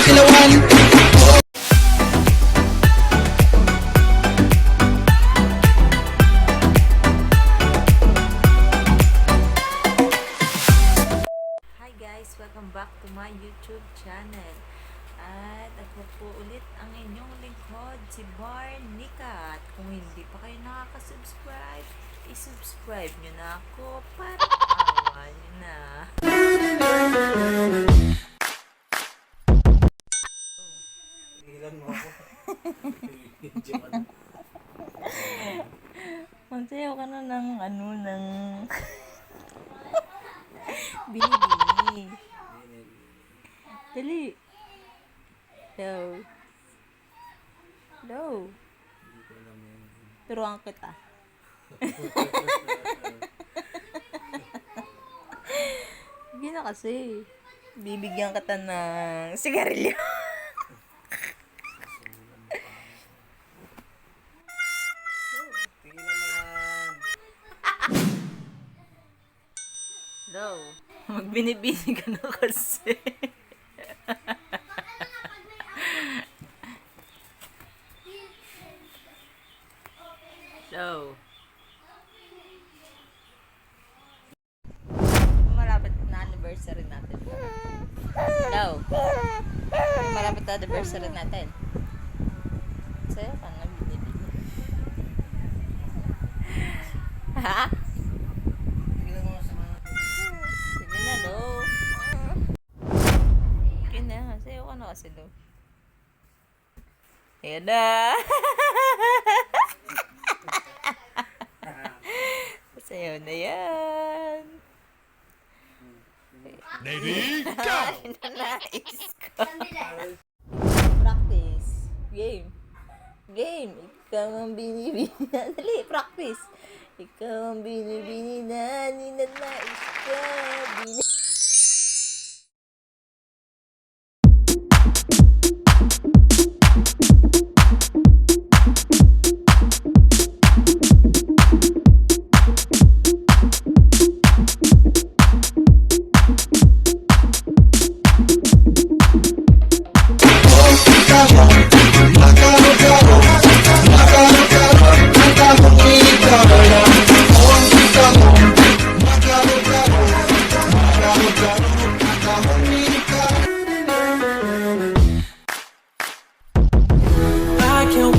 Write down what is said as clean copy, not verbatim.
Silawan. Hi guys! Welcome back to my YouTube channel. At ako po ulit ang inyong lingkod, si Barnica. At kung hindi pa kayo nakaka-subscribe, i-subscribe nyo na ako para awa nyo na. Ilan mo ako? Magsayaw ka na ng Binibini. Dali. Hello. Hello. Turuan kita. Hindi na kasi. Bibigyan kita ng sigarilyo. Tingin naman. Hello. Magbinibini ka na kasi. Hello. Malapit na anniversary natin. Hello. Malapit na anniversary natin. Sa'yo ka na binibini. Ha? Tingin mo sa mga... Sige na, Lo. Okay na. Sa'yo ka na kasi, Lo. Ayan na. Sa'yo na yan. Ready, go! Nais ko. Practice. Game. Game. Ikaw ang binibini na. Dali, practice. Ikaw ang binibini na ninanais ko.